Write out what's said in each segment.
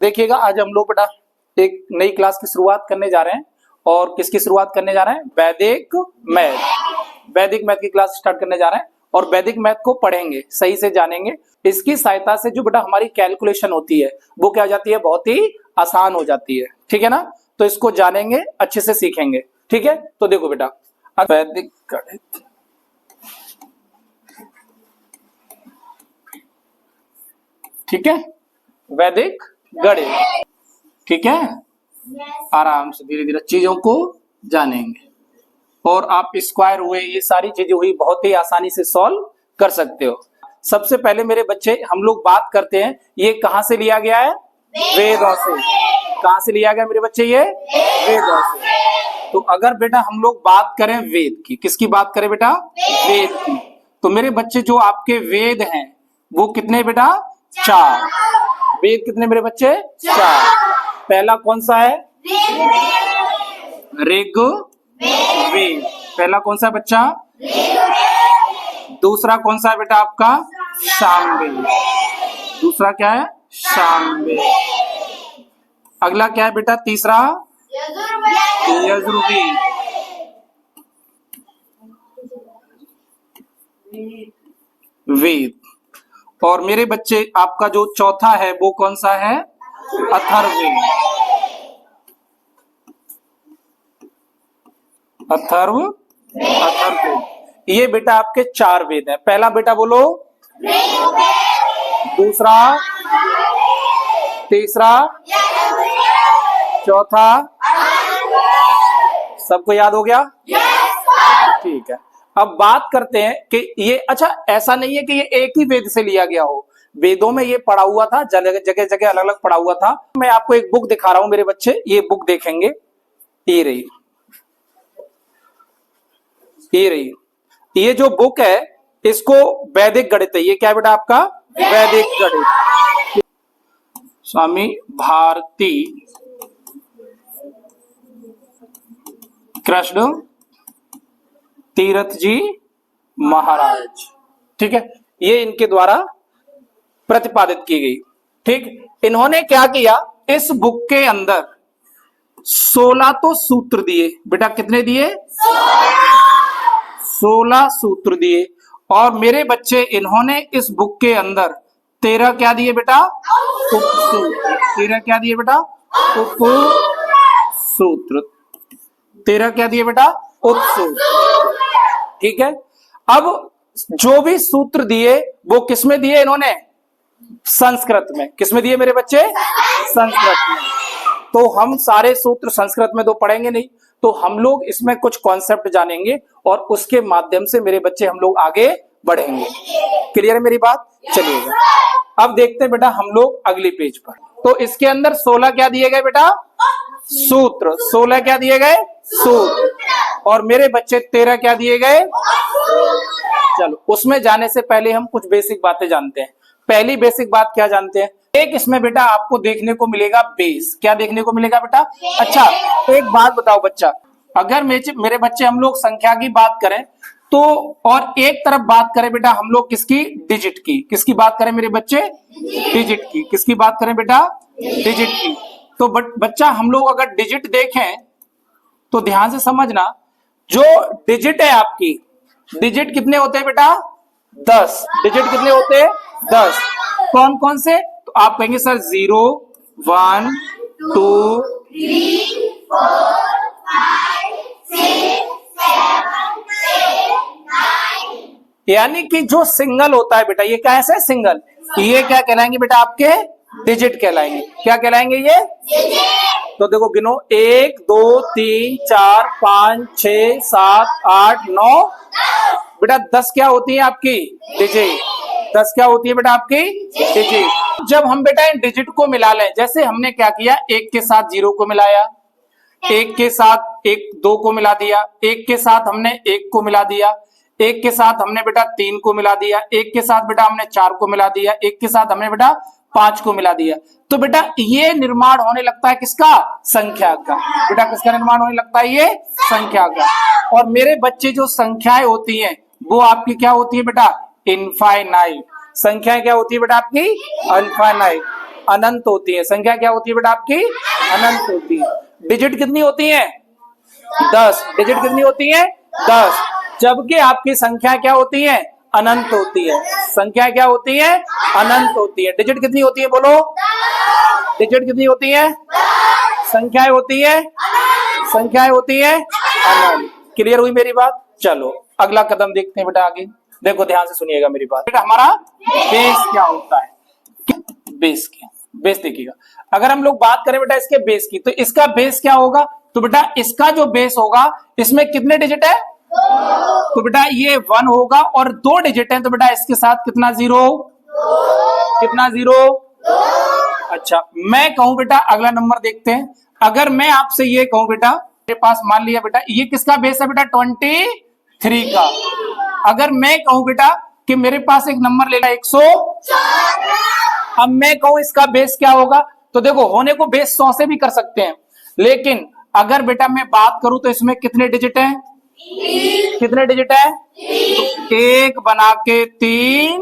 देखिएगा आज हम लोग बेटा एक नई क्लास की शुरुआत करने जा रहे हैं। और किसकी शुरुआत करने जा रहे हैं? वैदिक मैथ। वैदिक मैथ की क्लास स्टार्ट करने जा रहे हैं और वैदिक मैथ को पढ़ेंगे, सही से जानेंगे। इसकी सहायता से जो बेटा हमारी कैलकुलेशन होती है वो क्या हो जाती है? बहुत ही आसान हो जाती है। ठीक है ना? तो इसको जानेंगे, अच्छे से सीखेंगे। ठीक है, तो देखो बेटा वैदिक गणित, ठीक है, वैदिक गणित, ठीक है। आराम से धीरे धीरे चीजों को जानेंगे और आप स्क्वायर हुए, ये सारी चीजें हुई, बहुत ही आसानी से सॉल्व कर सकते हो। सबसे पहले मेरे बच्चे हम लोग बात करते हैं, ये कहां से लिया गया है? वेदों से। कहां से लिया गया मेरे बच्चे? ये वेदों से। तो अगर बेटा हम लोग बात करें वेद की, किसकी बात करें बेटा? वेद की। तो मेरे बच्चे जो आपके वेद हैं वो कितने बेटा? 4। वेद कितने मेरे बच्चे? 4। पहला कौन सा है? ऋग्वेद। पहला कौन सा है बच्चा? दूसरा कौन सा है बेटा आपका? सामवेद। दूसरा क्या है? सामवेद। अगला क्या है बेटा? तीसरा यजुर्वेद। वेद। और मेरे बच्चे आपका जो चौथा है वो कौन सा है? अथर्ववेद। अथर्ववेद। ये बेटा आपके 4 वेद हैं। पहला बेटा बोलो, दूसरा, तीसरा, चौथा। सबको याद हो गया? ठीक है। अब बात करते हैं कि ये, अच्छा ऐसा नहीं है कि ये एक ही वेद से लिया गया हो, वेदों में ये पढ़ा हुआ था, जगह जगह अलग अलग पढ़ा हुआ था। मैं आपको एक बुक दिखा रहा हूं मेरे बच्चे, ये बुक देखेंगे, ये रही, ये रही। ये जो बुक है इसको वैदिक गणित है। ये क्या बेटा आपका? वैदिक गणित। स्वामी भारती कृष्ण तीर्थ जी महाराज, ठीक है, ये इनके द्वारा प्रतिपादित की गई। ठीक, इन्होंने क्या किया, इस बुक के अंदर 16 तो सूत्र दिए बेटा। कितने दिए? 16 सूत्र दिए। और मेरे बच्चे इन्होंने इस बुक के अंदर 13 क्या दिए बेटा? उपसूत्र। 13 क्या दिए बेटा? उपसूत्र। 13 क्या दिए बेटा? उपसूत्र। ठीक है। अब जो भी सूत्र दिए वो किसमें दिए इन्होंने? संस्कृत में। किसमें दिए मेरे बच्चे? संस्कृत में। तो हम सारे सूत्र संस्कृत में तो पढ़ेंगे नहीं, तो हम लोग इसमें कुछ कॉन्सेप्ट जानेंगे और उसके माध्यम से मेरे बच्चे हम लोग आगे बढ़ेंगे। क्लियर है मेरी बात? चलिएगा अब देखते हैं बेटा हम लोग अगली पेज पर। तो इसके अंदर 16 क्या दिए गए बेटा? सूत्र। 16 क्या दिए गए? सूत्र। और मेरे बच्चे 13 क्या दिए गए? चलो उसमें जाने से पहले हम कुछ बेसिक बातें जानते हैं। पहली बेसिक बात क्या जानते हैं? एक इसमें बेटा आपको देखने को मिलेगा बेस। क्या देखने को मिलेगा बेटा? अच्छा एक बात बताओ बच्चा, अगर मेरे बच्चे हम लोग संख्या की बात करें तो, और एक तरफ बात करें बेटा हम लोग किसकी? डिजिट की। किसकी बात करें मेरे बच्चे? डिजिट की। किसकी बात करें बेटा? डिजिट की। तो बच्चा हम लोग अगर डिजिट देखें तो ध्यान से समझना, जो डिजिट है आपकी, डिजिट कितने होते हैं बेटा? 10। डिजिट कितने होते हैं? 10। कौन कौन से? तो आप कहेंगे सर 0, 1, 2, 3, 4, 5, 6, 7, 8, 9। यानी कि जो सिंगल होता है बेटा, ये क्या है? सिंगल। ये क्या कहलाएंगे बेटा? आपके डिजिट कहलाएंगे। क्या कहलाएंगे ये? तो देखो गिनो, 1, 2, 3, 4, 5, 6, 7, 8, 9। बेटा 10 क्या होती है आपकी? डिजिट। 10 क्या होती है बेटा आपकी? डिजिट। जब हम बेटा इन डिजिट को मिला लें, जैसे हमने क्या किया, 1 के साथ 0 को मिलाया, 1 के साथ 2 को मिला दिया, 1 के साथ हमने 1 को मिला दिया, 1 के साथ हमने बेटा 3 को मिला दिया, 1 के साथ बेटा हमने 4 को मिला दिया, 1 के साथ हमने बेटा 5 को मिला दिया। तो बेटा ये निर्माण होने लगता है किसका? संख्या का। बेटा किसका निर्माण होने लगता है? ये संख्या का। और मेरे बच्चे जो संख्याएं होती हैं वो आपकी क्या होती है बेटा? इनफाइनाइट। संख्याएं क्या होती है बेटा आपकी? इनफाइनाइट। अनंत होती है। संख्या क्या होती है बेटा आपकी? अनंत होती है। डिजिट कितनी होती है? 10। डिजिट कितनी होती है? 10। जबकि आपकी संख्या क्या होती है? अनंत होती है। संख्या क्या होती है? अनंत होती है। डिजिट कितनी होती है बोलो? डिजिट कितनी होती है? संख्याएं होती है, संख्याएं होती है अनंत। क्लियर हुई मेरी बात? चलो अगला कदम देखते हैं बेटा आगे। देखो ध्यान से सुनिएगा मेरी बात। बेटा हमारा बेस क्या होता है? बेस क्या? बेस देखिएगा, अगर हम लोग बात करें बेटा इसके बेस की, तो इसका बेस क्या होगा? तो बेटा इसका जो बेस होगा, इसमें कितने डिजिट है? तो बेटा ये 1 होगा और 2 डिजिट है, तो बेटा इसके साथ कितना जीरो? कितना जीरो? अच्छा, मैं कहूं बेटा अगला नंबर देखते हैं। अगर मैं आपसे ये कहूं बेटा, मेरे पास मान लिया बेटा ये किसका बेस है बेटा? 23 का। अगर मैं कहूं बेटा कि मेरे पास एक नंबर लेना 100, अब मैं कहूं इसका बेस क्या होगा? तो देखो होने को बेस 100 से भी कर सकते हैं, लेकिन अगर बेटा मैं बात करूं तो इसमें कितने डिजिट है? कितने डिजिट है? तो 1 बना के 3,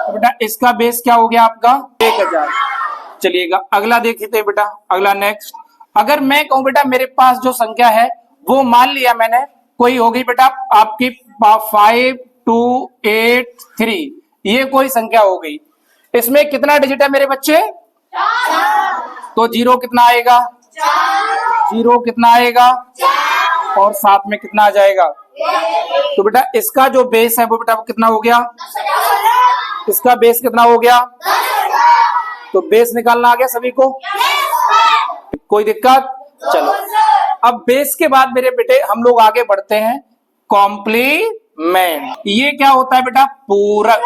तो बेटा इसका बेस क्या हो गया आपका? 1000। चलिएगा अगला देखते हैं बेटा, अगला नेक्स्ट। अगर मैं कहूं बेटा मेरे पास जो संख्या है वो मान लिया मैंने कोई हो गई बेटा आपकी 5283, ये कोई संख्या हो गई। इसमें कितना डिजिट है मेरे बच्चे? तो जीरो कितना आएगा? जीरो कितना आएगा? और साथ में कितना आ जाएगा? तो बेटा इसका जो बेस है वो बेटा वो कितना हो गया? इसका बेस कितना हो गया? तो बेस निकालना आ गया सभी को? कोई दिक्कत? चलो अब बेस के बाद मेरे बेटे हम लोग आगे बढ़ते हैं कॉम्प्लीमेंट। ये क्या होता है बेटा? पूरक।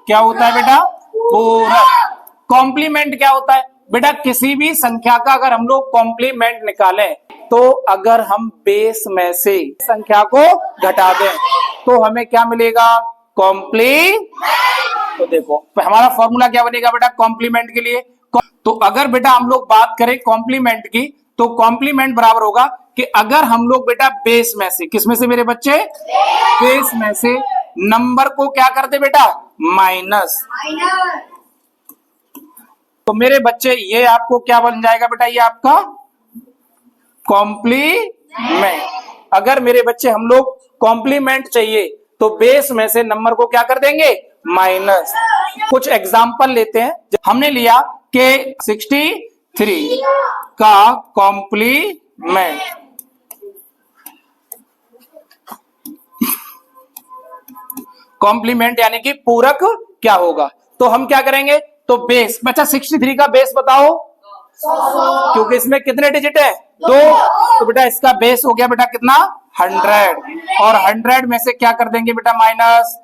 क्या होता है बेटा? पूरक। कॉम्प्लीमेंट क्या होता है बेटा? किसी भी संख्या का अगर हम लोग कॉम्प्लीमेंट निकालें, तो अगर हम बेस में से संख्या को घटा दें तो हमें क्या मिलेगा? कॉम्प्लीमेंट। तो देखो हमारा फॉर्मूला क्या बनेगा बेटा कॉम्प्लीमेंट के लिए? तो अगर बेटा हम लोग बात करें कॉम्प्लीमेंट की, तो कॉम्प्लीमेंट बराबर होगा कि अगर हम लोग बेटा बेस में से, किसमें से मेरे बच्चे? बेस में से नंबर को क्या करते बेटा? माइनस। तो मेरे बच्चे ये आपको क्या बन जाएगा बेटा? ये आपका कॉम्प्लीमेंट। अगर मेरे बच्चे हम लोग कॉम्प्लीमेंट चाहिए तो बेस में से नंबर को क्या कर देंगे? माइनस। कुछ एग्जाम्पल लेते हैं। हमने लिया कि 63 का कॉम्प्लीमेंट, कॉम्प्लीमेंट यानी कि पूरक क्या होगा? तो हम क्या करेंगे? तो बेस, बच्चा 63 का बेस बताओ, क्योंकि इसमें कितने डिजिट है? 2। तो बेटा इसका बेस हो गया बेटा कितना? 100। और 100 में से क्या कर देंगे बेटा? माइनस।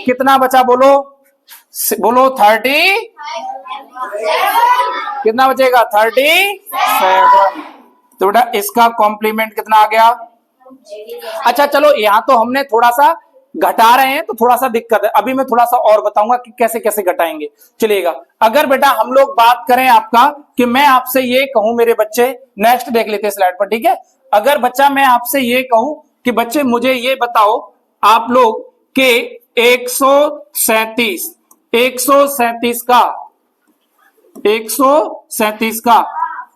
कितना बचा बोलो? बोलो 30। कितना बचेगा? 37। तो बेटा इसका कॉम्प्लीमेंट कितना आ गया? अच्छा चलो यहां तो हमने थोड़ा सा घटा रहे हैं तो थोड़ा सा दिक्कत है, अभी मैं थोड़ा सा और बताऊंगा कि कैसे कैसे घटाएंगे। चलिएगा अगर बेटा हम लोग बात करें आपका कि मैं आपसे ये कहूं मेरे बच्चे, नेक्स्ट देख लेते हैं स्लाइड पर, ठीक है। अगर बच्चा मैं आपसे ये कहूं कि बच्चे मुझे ये बताओ आप लोग के 137 का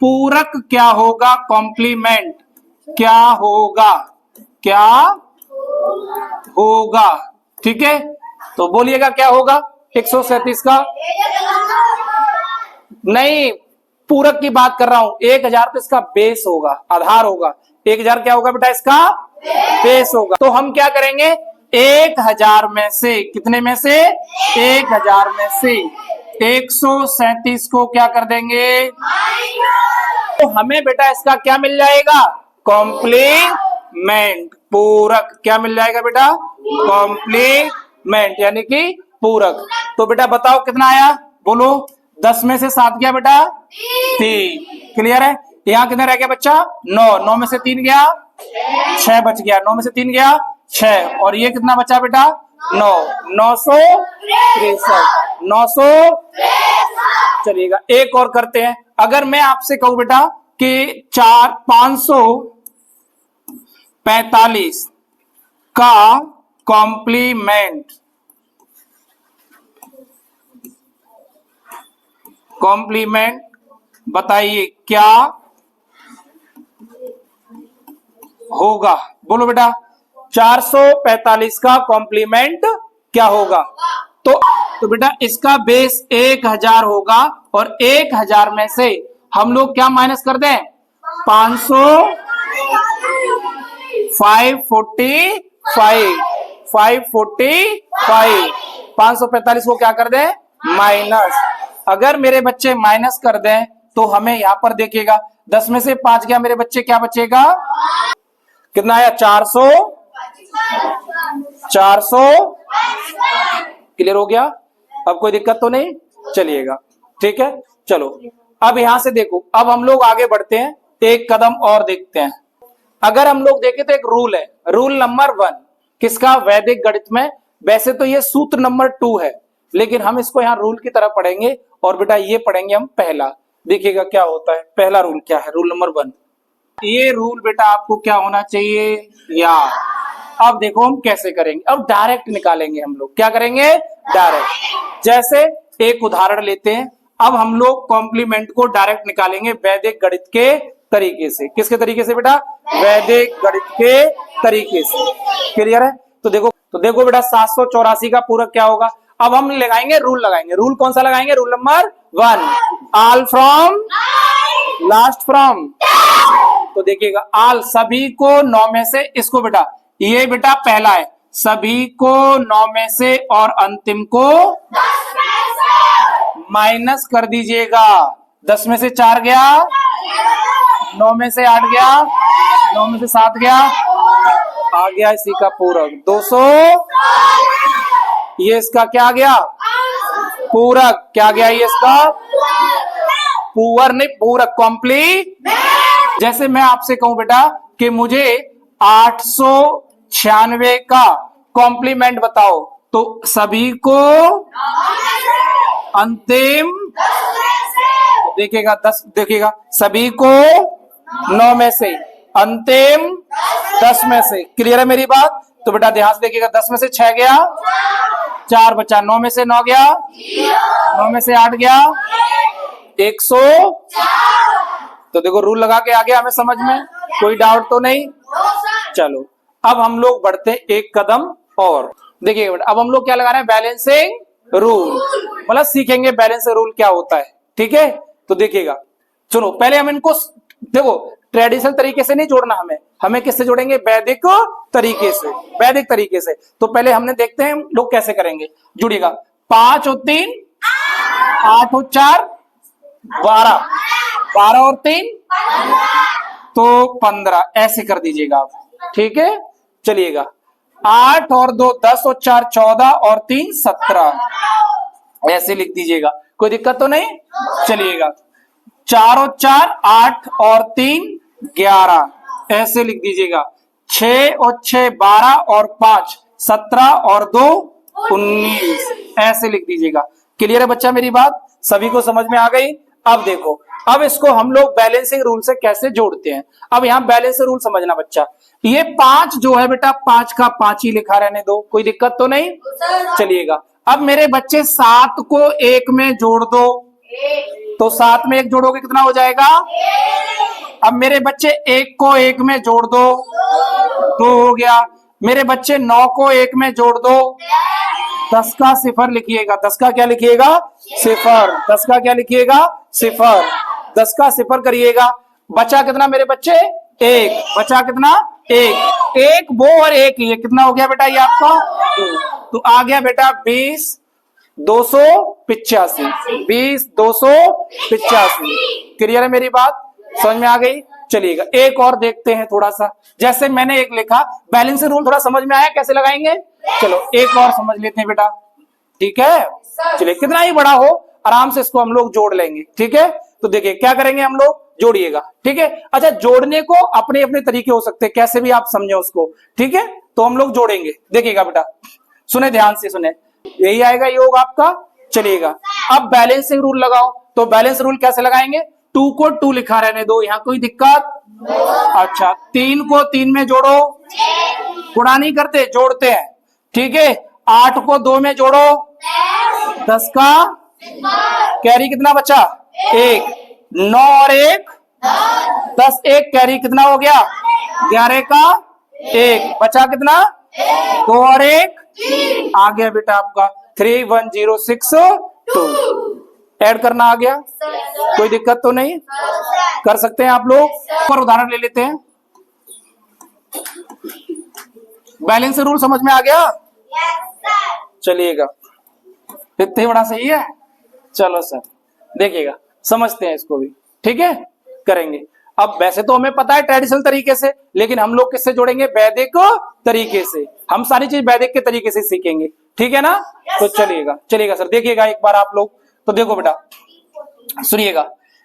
पूरक क्या होगा? कॉम्प्लीमेंट क्या होगा? क्या होगा? ठीक है, तो बोलिएगा क्या होगा? 137 का नहीं, पूरक की बात कर रहा हूं। 1000 तो इसका बेस होगा, आधार होगा। 1000 क्या होगा बेटा? इसका बेस होगा। तो हम क्या करेंगे? 1000 में से, कितने में से? 1000 में से 137 को क्या कर देंगे? तो हमें बेटा इसका क्या मिल जाएगा? कॉम्प्लीमेंट, पूरक। क्या मिल जाएगा बेटा? कॉम्प्लीमेंट यानी कि पूरक। तो बेटा बताओ कितना आया? बोलो। 10 में से 7 गया बेटा 3। क्लियर है? यहाँ कितना रह गया बच्चा? 9। 9 में से 3 गया 6 बच गया। 9 में से 3 गया 6। और ये कितना बचा बेटा? 9। 963। 900। चलिएगा एक और करते हैं। अगर मैं आपसे कहूं बेटा कि 545 का कॉम्प्लीमेंट, कॉम्प्लीमेंट बताइए क्या होगा। बोलो बेटा 445 का कॉम्प्लीमेंट क्या होगा। तो बेटा इसका बेस 1000 होगा और 1000 में से हम लोग क्या माइनस कर दें 500 545 को क्या कर दें माइनस। अगर मेरे बच्चे माइनस कर दें तो हमें यहां पर देखिएगा 10 में से 5 गया मेरे बच्चे क्या बचेगा कितना आया 400 क्लियर हो गया। अब कोई दिक्कत तो नहीं चलिएगा ठीक है। चलो अब यहां से देखो अब हम लोग आगे बढ़ते हैं एक कदम और देखते हैं। अगर हम लोग देखें तो एक रूल है रूल नंबर 1 किसका वैदिक गणित में। वैसे तो ये सूत्र नंबर 2 है लेकिन हम इसको यहाँ रूल की तरह पढ़ेंगे और बेटा ये पढ़ेंगे हम पहला। देखिएगा क्या होता है पहला रूल क्या है रूल नंबर 1। ये रूल बेटा आपको क्या होना चाहिए याद। अब देखो हम कैसे करेंगे अब डायरेक्ट निकालेंगे हम लोग क्या करेंगे डायरेक्ट। जैसे एक उदाहरण लेते हैं अब हम लोग कॉम्प्लीमेंट को डायरेक्ट निकालेंगे वैदिक गणित के तरीके से। किसके तरीके से बेटा वैदिक गणित के तरीके से। क्लियर है। तो देखो बेटा 784 का पूरक क्या होगा। अब हम लगाएंगे रूल कौन सा लगाएंगे rule number 1 all from last from. तो देखिएगा ऑल सभी को 9 में से इसको बेटा ये बेटा पहला है सभी को 9 में से और अंतिम को 10 में से माइनस कर दीजिएगा। 10 में से 4 गया 9 में से 8 गया 9 में से 7 गया आ गया इसी का पूरक 200। ये इसका क्या गया पूरक क्या गया ये इसका पुअर नहीं पूरक कॉम्प्लीट। जैसे मैं आपसे कहूं बेटा कि मुझे 896 का कॉम्प्लीमेंट बताओ तो सभी को अंतिम देखिएगा सभी को 9 में से अंतिम 10 में से। क्लियर है मेरी बात। तो बेटा ध्यान से देखिएगा 10 में से 6 गया 4 बचा 9 में से 9 गया 9 में से 8 गया 100। तो देखो रूल लगा के आ गया हमें समझ में कोई डाउट तो नहीं। चलो अब हम लोग बढ़ते एक कदम और देखिए अब हम लोग क्या लगा रहे हैं बैलेंसिंग रूल मतलब सीखेंगे बैलेंसिंग रूल क्या होता है। ठीक है तो देखिएगा सुनो पहले हम इनको देखो ट्रेडिशनल तरीके से नहीं जोड़ना हमें किससे जोड़ेंगे वैदिक तरीके से। तो पहले हमने देखते हैं लोग कैसे करेंगे जुड़िएगा 5 और 3 8 और 4 12 12 और 3 तो 15 ऐसे कर दीजिएगा आप। ठीक है चलिएगा 8 और 2 10 और 4 14 और 3 17 ऐसे लिख दीजिएगा कोई दिक्कत तो नहीं। चलिएगा 4 और 4 8 और 3 11 ऐसे लिख दीजिएगा 6 और 6 12 और 5 17 और 2 19 ऐसे लिख दीजिएगा। क्लियर है बच्चा मेरी बात सभी को समझ में आ गई। अब देखो अब इसको हम लोग बैलेंसिंग रूल से कैसे जोड़ते हैं। अब यहाँ बैलेंसिंग रूल समझना बच्चा ये 5 जो है बेटा 5 का 5 ही लिखा रहने दो कोई दिक्कत तो नहीं। चलिएगा अब मेरे बच्चे 7 को 1 में जोड़ दो तो 7 में 1 जोड़ोगे कितना हो जाएगा। अब मेरे बच्चे 1 को 1 में जोड़ दो 2 हो गया। मेरे बच्चे 9 को 1 में जोड़ दो 10 का सिफर लिखिएगा 10 का क्या लिखिएगा सिफर 10 का क्या लिखिएगा सिफर 10 का सिफर करिएगा। बचा कितना मेरे बच्चे 1 बचा कितना 1 वो और 1 ये कितना हो गया बेटा ये आपका तो आ गया बेटा 20 285 20 285। क्लियर है मेरी बात समझ में आ गई। चलिएगा एक और देखते हैं थोड़ा सा जैसे मैंने एक लिखा बैलेंसिंग रूल थोड़ा समझ में आया कैसे लगाएंगे। चलो एक और समझ लेते हैं बेटा। ठीक है चलिए कितना ही बड़ा हो आराम से इसको हम लोग जोड़ लेंगे। ठीक है तो देखिए क्या करेंगे हम लोग जोड़िएगा। ठीक है अच्छा जोड़ने को अपने अपने तरीके हो सकते हैं कैसे भी आप समझे उसको। ठीक है तो हम लोग जोड़ेंगे देखिएगा बेटा सुने ध्यान से सुने यही आएगा योग आपका। चलिएगा अब बैलेंसिंग रूल लगाओ तो बैलेंस रूल कैसे लगाएंगे 2 को 2 लिखा रहने दो यहाँ कोई दिक्कत। अच्छा 3 को 3 में जोड़ो गुणा नहीं करते जोड़ते हैं। ठीक है 8 को 2 में जोड़ो 10 का कैरी कितना बचा? 1। 9 और 1 10, 1 कैरी कितना हो गया? 11 का 1 बचा कितना? 2 और 1 आ गया बेटा आपका 31062। ऐड करना आ गया, कोई दिक्कत तो नहीं? कर सकते हैं आप लोग। और उदाहरण ले लेते हैं। बैलेंस रूल समझ में आ गया? चलिएगा, इतने बड़ा सही है। चलो सर देखिएगा, समझते हैं इसको भी, ठीक है, करेंगे। अब वैसे तो हमें पता है ट्रेडिशनल तरीके से, लेकिन हम लोग किससे जोड़ेंगे? वैदिक तरीके से। हम सारी चीज वैदिक के तरीके से सीखेंगे, ठीक है ना? तो चलिएगा सर, देखिएगा एक बार आप लोग। तो देखो बेटा, सुनिएगा,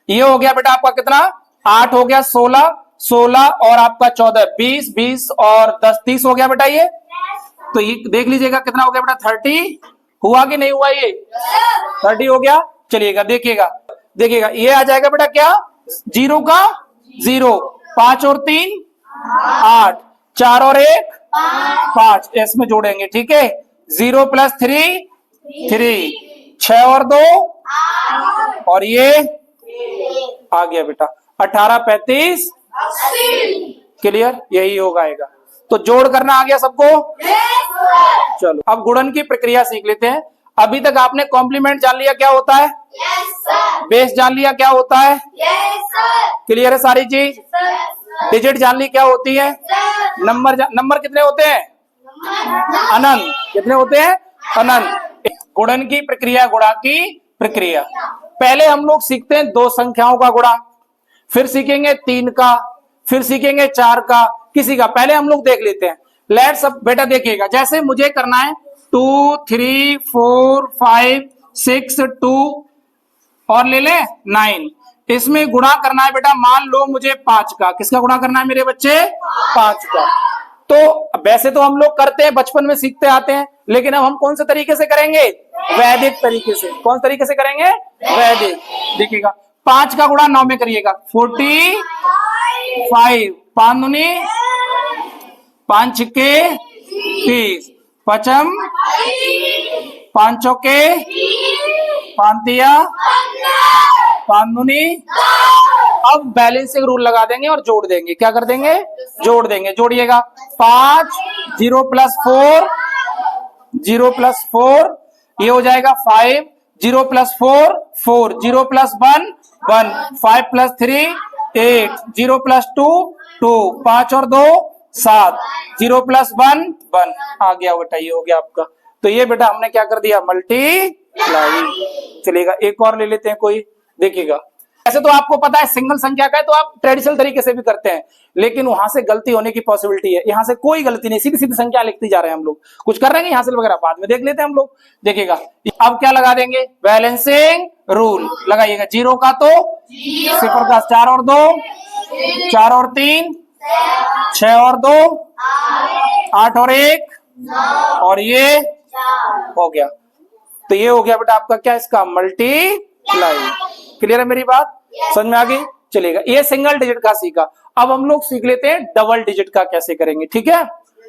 ये हो गया बेटा आपका कितना? 8 हो गया, 16 16 और आपका 14 20 20 और 10 30 हो गया बेटा ये। तो ये देख लीजिएगा कितना हो गया बेटा? 30 हुआ कि नहीं हुआ? ये 30 हो गया। चलिएगा देखिएगा ये आ जाएगा बेटा क्या? 0 का 0, 5 और 3 8, 4 और 1 5, इसमें जोड़ेंगे, ठीक है। 0 प्लस 3 3, 6 और 2 और ये आ गया बेटा 18 35 क्लियर, यही होगा आएगा। तो जोड़ करना आ गया सबको? चलो अब गुणन की प्रक्रिया सीख लेते हैं। अभी तक आपने कॉम्प्लीमेंट जान लिया क्या होता है? बेस जान लिया क्या होता है? क्लियर है सारी चीज? डिजिट जान ली क्या होती है? नंबर कितने होते हैं? अनंत। कितने होते हैं? अनंत। गुणन की प्रक्रिया, गुणा की प्रक्रिया। पहले हम लोग सीखते हैं 2 संख्याओं का गुणा, फिर सीखेंगे 3 का, फिर सीखेंगे 4 का, किसी का। पहले हम लोग देख लेते हैं। लेट्स अब बेटा देखिएगा, जैसे मुझे करना है 2 3 4 5 6 2 और ले ले 9, इसमें गुणा करना है बेटा। मान लो मुझे 5 का, किसका गुणा करना है मेरे बच्चे? 5 का। तो वैसे तो हम लोग करते हैं, बचपन में सीखते आते हैं, लेकिन अब हम कौन से तरीके से करेंगे? वैदिक तरीके से। कौन तरीके से करेंगे? वैदिक। देखिएगा 5 का गुणा 9 में करिएगा, 45, 5 दूनी 5 छिक्के 30, 5 5 चौके 5 तिया 5 दूनी। अब बैलेंसिंग रूल लगा देंगे और जोड़ देंगे। क्या कर देंगे? जोड़ देंगे। जोड़िएगा 5 0 प्लस 4 0 प्लस 4, ये हो जाएगा 5 0 प्लस 4 4 0 प्लस 1 1 5 प्लस 3 8 0 प्लस 2 2 5 और 2 7 0 प्लस 1 1 आ गया बेटा, ये हो गया आपका। तो ये बेटा हमने क्या कर दिया? मल्टीप्लाई। चलेगा एक और ले लेते हैं कोई, देखिएगा। ऐसे तो आपको पता है सिंगल संख्या का है तो आप ट्रेडिशनल तरीके से भी करते हैं, लेकिन वहां से गलती होने की पॉसिबिलिटी है। यहां से कोई गलती नहीं, सीधी सीधी संख्या लिखती जा रहे हैं हम लोग। कुछ कर रहे हैं यहाँ से वगैरह बाद में देख लेते हैं हम लोग, देखिएगा। अब क्या लगा देंगे? बैलेंसिंग रूल लगाइएगा। 0 का तो 0 का 4 और 2 4 और 3 6 और 2 8 और 1 और ये हो गया। तो ये हो गया बेटा आपका क्या? इसका मल्टीप्लाई। क्लियर है मेरी बात? समझ में आ गई? चलेगा, ये सिंगल डिजिट का सीखा। अब हम लोग सीख लेते हैं डबल डिजिट का कैसे करेंगे, ठीक है?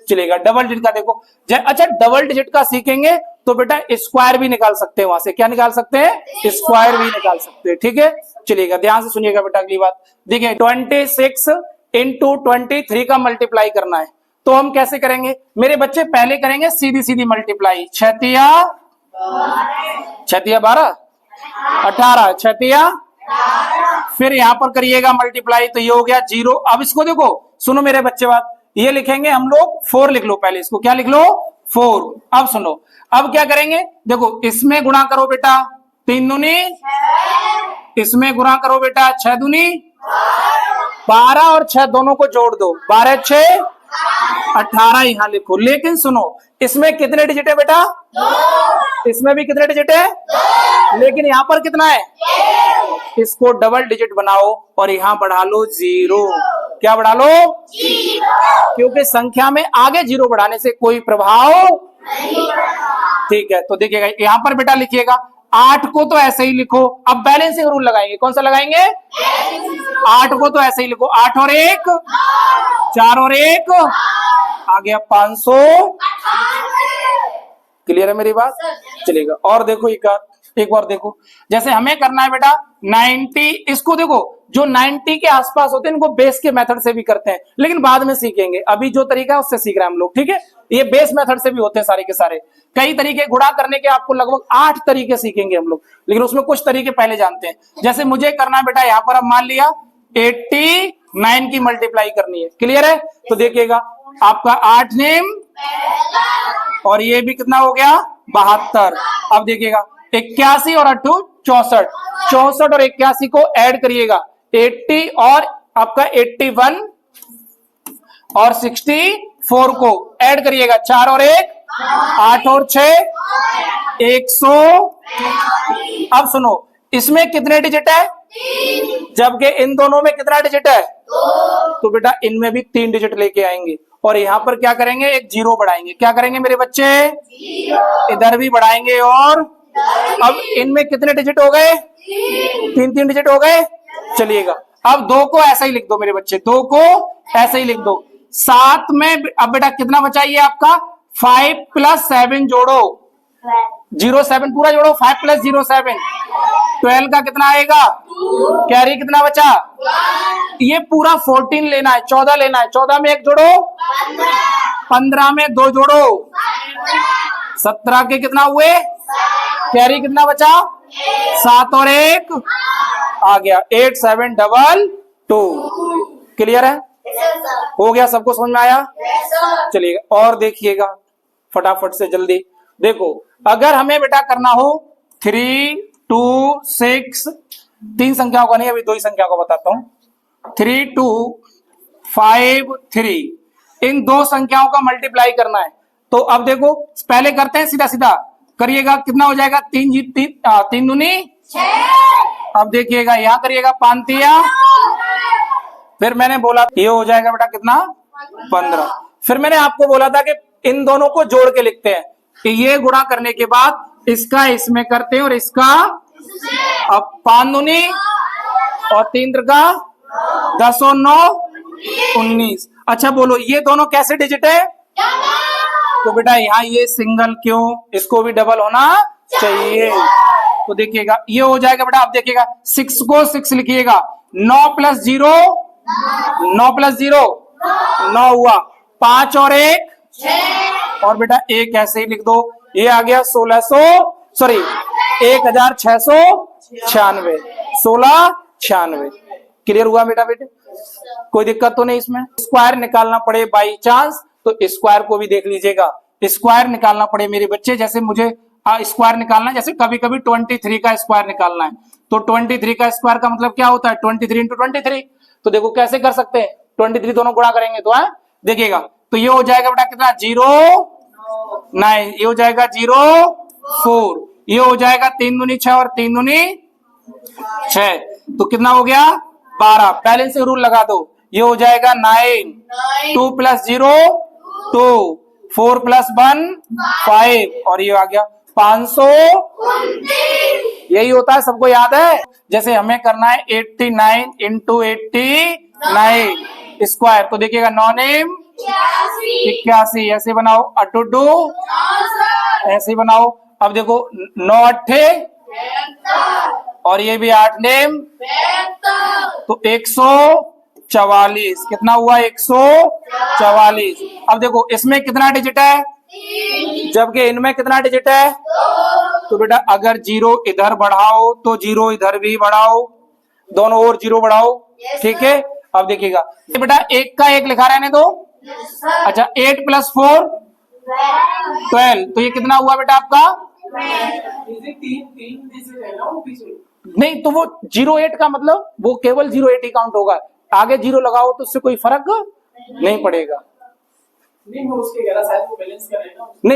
चलेगा, डबल डिजिट का देखो। अच्छा, डबल डिजिट का सीखेंगे तो बेटा स्क्वायर भी निकाल सकते हैं। वहां से क्या निकाल सकते हैं? स्क्वायर भी निकाल सकते हैं, ठीक है? चलेगा, ध्यान से सुनिएगा बेटा अगली बात। देखिए 26 इंटू 23 का मल्टीप्लाई करना है, तो हम कैसे करेंगे मेरे बच्चे? पहले करेंगे सीधी सीधी मल्टीप्लाई। 6 तिया 12 18 6 तिया, फिर यहां पर करिएगा मल्टीप्लाई, तो ये हो गया 0। अब इसको देखो, सुनो मेरे बच्चे बात, ये लिखेंगे हम लोग 4 लिख लो पहले, इसको क्या लिख लो? 4। अब सुनो, अब क्या करेंगे? देखो इसमें गुणा करो बेटा 3 दूनी, इसमें गुणा करो बेटा 6 दूनी 12 और 6 दोनों को जोड़ दो, 12 6 18 यहां लिखो। लेकिन सुनो, इसमें कितने डिजिट है बेटा? 2। इसमें भी कितने डिजिट है? 2। लेकिन यहां पर कितना है? 1। इसको डबल डिजिट बनाओ और यहां बढ़ा लो 0। क्या बढ़ा लो? 0। क्योंकि संख्या में आगे 0 बढ़ाने से कोई प्रभाव नहीं पड़ता। ठीक है, तो देखिएगा यहां पर बेटा लिखिएगा 8 को तो ऐसे ही लिखो। अब बैलेंसिंग रूल लगाएंगे। कौन सा लगाएंगे? 8 को तो ऐसे ही लिखो, 8 और 1 4 और 1 आ गया 500। क्लियर है मेरी बात? चलेगा। और देखो एक एक बार देखो, जैसे हमें करना है बेटा 90, इसको देखो जो 90 के आसपास होते हैं इनको बेस के मेथड से भी करते हैं, लेकिन बाद में सीखेंगे, अभी जो तरीका है उससे सीख रहे हैं हम लोग, ठीक है। ये बेस मेथड से भी होते हैं सारे के सारे। कई तरीके गुणा करने के आपको लगभग 8 तरीके सीखेंगे हम लोग, लेकिन उसमें कुछ तरीके पहले जानते हैं। जैसे मुझे करना है बेटा, यहां पर अब मान लिया 89 की मल्टीप्लाई करनी है, क्लियर है। तो देखिएगा आपका 8 नेम और ये भी कितना हो गया 72। अब देखिएगा 81 और 8 64, 64 और 81 को ऐड करिएगा 80 और आपका 81 और 64 को ऐड करिएगा, 4 और 1 8 और 6 100। अब सुनो, इसमें कितने डिजिट है, जबकि इन दोनों में कितना डिजिट है, तो बेटा इनमें भी 3 डिजिट लेके आएंगे और यहां पर क्या करेंगे, एक जीरो बढ़ाएंगे। क्या करेंगे मेरे बच्चे, इधर भी बढ़ाएंगे। और अब इनमें कितने डिजिट हो गए, 3 डिजिट हो गए। चलिएगा अब 2 को ऐसा ही लिख दो मेरे बच्चे, 2 को ऐसे ही लिख दो। 7 में अब बेटा कितना बचा, ये आपका 5 + 7 जोड़ो, 07 पूरा जोड़ो, 5 + 0 7, 12 का कितना आएगा, कैरी कितना बचा, ये पूरा 14 लेना है, 14 लेना है। 14 में 1 जोड़ो 15 में 2 जोड़ो 17 के कितना हुए, कैरी कितना बचा 7 और 1 आ गया 8722। क्लियर है, हो गया, सबको समझ में आया। चलिएगा और देखिएगा फटाफट से जल्दी देखो, अगर हमें बेटा करना हो 3 2 6, 3 संख्याओं का नहीं, अभी 2 ही संख्याओं का बताता हूं। 3 2 5 3, इन 2 संख्याओं का मल्टीप्लाई करना है। तो अब देखो पहले करते हैं, सीधा सीधा करिएगा, कितना हो जाएगा 3 दूनी 6। अब देखिएगा यहां करिएगा 5 तिया, फिर मैंने बोला ये हो जाएगा बेटा कितना 15। फिर मैंने आपको बोला था कि इन दोनों को जोड़ के लिखते हैं, कि ये गुणा करने के बाद इसका इसमें करते हैं और इसका, अब 5 दूनी और 3 का 10 और 9 19। अच्छा बोलो ये दोनों कैसे डिजिट है, तो बेटा यहाँ ये सिंगल क्यों, इसको भी डबल होना चाहिए। तो देखिएगा ये हो जाएगा बेटा, आप देखिएगा 6 को 6 लिखिएगा, 9 + 0 9 + 0 9 हुआ, 5 और 1 और बेटा 1 ऐसे ही लिख दो, ये आ गया 1696 1696। क्लियर हुआ बेटा, बेटे कोई दिक्कत तो नहीं इसमें। स्क्वायर निकालना पड़े बाई चांस तो स्क्वायर को भी देख लीजिएगा, स्क्वायर निकालना पड़े मेरे बच्चे, जैसे मुझे स्क्वायर निकालना है, जैसे कभी कभी 23 का स्क्वायर निकालना है, तो 23 का स्क्वायर का मतलब क्या होता है 23 × 23। तो देखो कैसे कर सकते हैं, 23 दोनों गुणा करेंगे तो है, देखिएगा तो ये हो जाएगा बेटा कितना 09, ये हो जाएगा 04, ये हो जाएगा 3 दूनी 6 और 3 दूनी 6, तो कितना हो गया 12। बैलेंसिंग रूल लगा दो, ये हो जाएगा 9, 2 + 0 2, 4 + 1 5 और ये आ गया 529। यही होता है, सबको याद है। जैसे हमें करना है 89 × 89 स्क्वायर, तो देखिएगा 9 नेम 81, ऐसे बनाओ, 8 ऐसे बनाओ। अब देखो 9 8 और ये भी 8 नेम, तो 144, कितना हुआ 144। अब देखो इसमें कितना डिजिट है, जबकि इनमें कितना डिजिट है, तो बेटा अगर 0 इधर बढ़ाओ तो 0 इधर भी बढ़ाओ, दोनों और 0 बढ़ाओ, ठीक है। अब देखिएगा बेटा 1 का 1 लिखा रहने दो। अच्छा 8 + 4 12, तो ये कितना हुआ बेटा आपका, नहीं तो वो 08 का मतलब वो केवल 08 ही काउंट होगा, आगे 0 लगाओ तो उससे कोई फर्क नहीं पड़ेगा। नहीं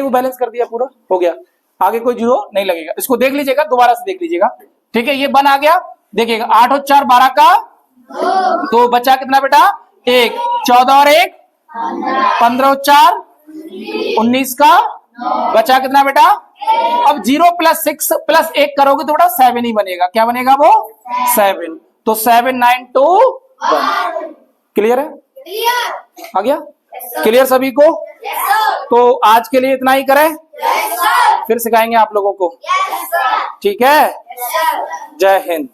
वो बैलेंस कर दिया, पूरा हो गया, आगे कोई 0 नहीं लगेगा। इसको देख लीजिएगा, दोबारा से देख लीजिएगा, ठीक है। ये बन आ गया, देखिएगा 8 और 4 12 का, तो बचा कितना बेटा 1, 14 और 1 15 और 4 19 का, बचा कितना बेटा, अब 0 + 6 + 1 करोगे तो बेटा 7 ही बनेगा, क्या बनेगा वो 7, तो 7921। क्लियर है, आ गया क्लियर सभी को। तो आज के लिए इतना ही करें। फिर सिखाएंगे आप लोगों को, ठीक है। जय हिंद।